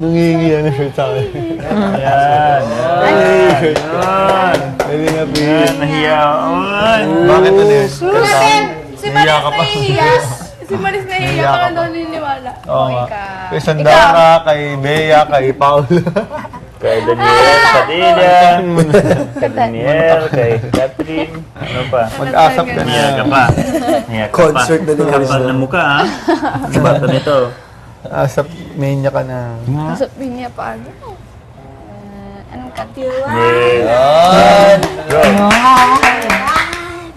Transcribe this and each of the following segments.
Nangingi yan ng shirt sa akin. Yan. Yan. Pwede nga, Yan. please. Nahiya. Bakit ano yun? Si Maris nahihiya. Si Maris nahihiya ka na daw niniwala. Oo nga. Ikaw. Kay Sandara, kay Bea, kay Paul. Kay Daniel Padilla. Kay Daniel. Kay Catherine. Ano pa? Mag-asap ka Nahiya ka na. pa. Nahiya ka pa. Concert na din kami Kapal sa- na mukha, ha? Bata nito. Asap, mania ka na. Sabihin niya paano? Anong kanta? Yan. Go.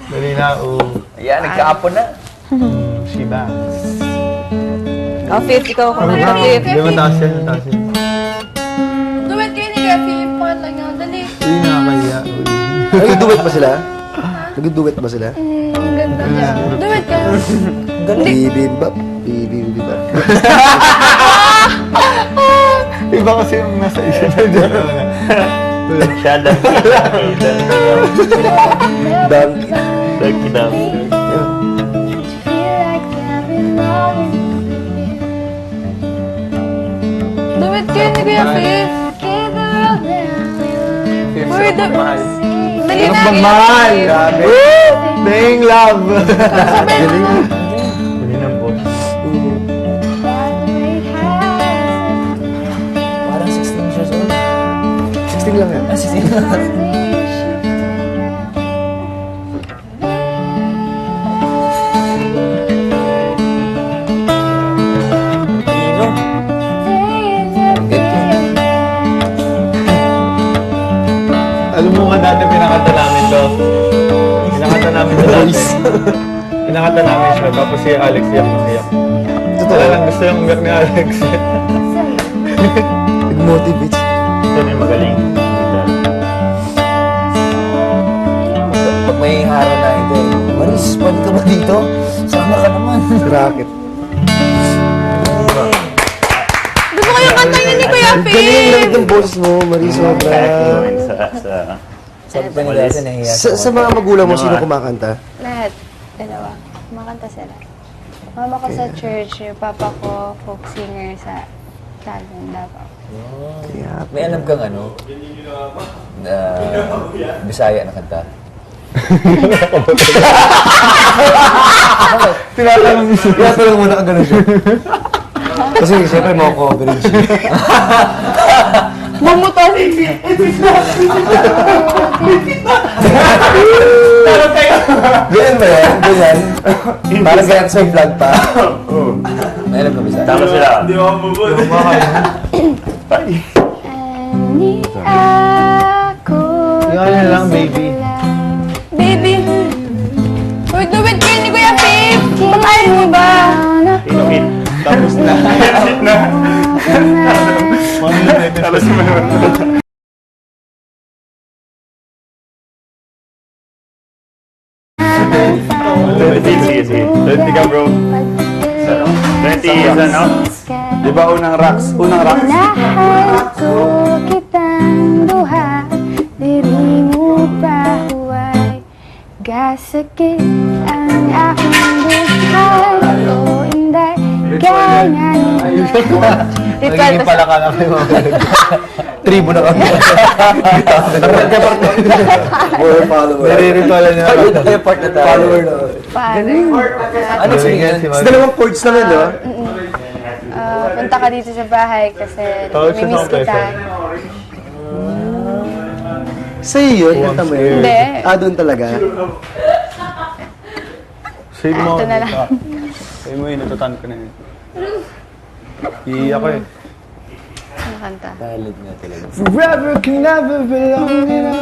Dali na, Ayan, nagkaapon na. Shiba. Fifth, ikaw ka na. Fifth. Hindi, mataas yan, mataas yan. Duwet kayo ni Gaffy. Pangat lang niya. Dali. Hindi nakakaya. Nag-duet ba sila? Nag-duet ba sila? Ang ganda niya. Duwet ka. Bibibab. Bibibab. Iba kasi yung nasa isip na dyan. Siya lang. Donkey. Dagki daw. Duwet kayo ni Gaffy. Uy, duwet. Dali na. Mahal! Grabe! Dang love! Galing. Galing ng boss. Parang 16 years old. 16 lang yan. 16 Alam mo nga dati pinakanta namin to. Pinakanta namin to dati. Pinakanta namin siya. Tapos si Alex iyak na iyak. Totoo. Wala lang gusto yung umiyak ni Alex. Nag-motivate. Ito na yung magaling. Pag may araw na ito, Maris, pwede ka ba dito? Sama ka naman. Racket. Gusto ko yung kanta niya ni Kuya Galing Phil. lang ng boses mo, Marie, sobra. Influence sa... Sabi pa nila sa nahiya. Sa mga magulang mo, sino kumakanta? Lahat. Dalawa. Kumakanta sila. Mama ko sa church, yung papa ko folk singer sa Talon, Davao. May alam kang ano? Na Bisaya na kanta. Tinatanong mo na ka ganun siya. Kasi siyempre mo ako coverage. Mamutasin siya. Ganyan ba yan? Ganyan? Parang ganyan sa vlog pa. May alam kang Bisaya. Tama sila. Ani ako. Yung ano lang, baby. Baby. Uy, duwit kayo ni Kuya Phil. Patayin mo ba? Inuhit. Tapos na. Hit na. Tapos na. Sige. 20 ka, bro. 20 is ano? Di ba unang rocks? Unang rocks? Mahal ko kitang duha, diri mo pa huway. Gasakit ang akong buhay, o inday, ganyan mo. Nagiging pala ka lang kayo mga Tribo na kami. More follower. Nare-ritualan niya. Ay, part na tayo. Follower na. Paano? Ano sa'yo yan? Si Sa dalawang chords naman, no? Punta ka dito sa bahay kasi Tawag sa namimiss sound kita. Sa'yo yun, kanta mo yun. Hindi. Doon talaga. Save mo. Ito na lang. Save mo yun, natutan ko na yun. Iiyak ko eh. Ang kanta. Talent nga talaga. Forever can never belong in a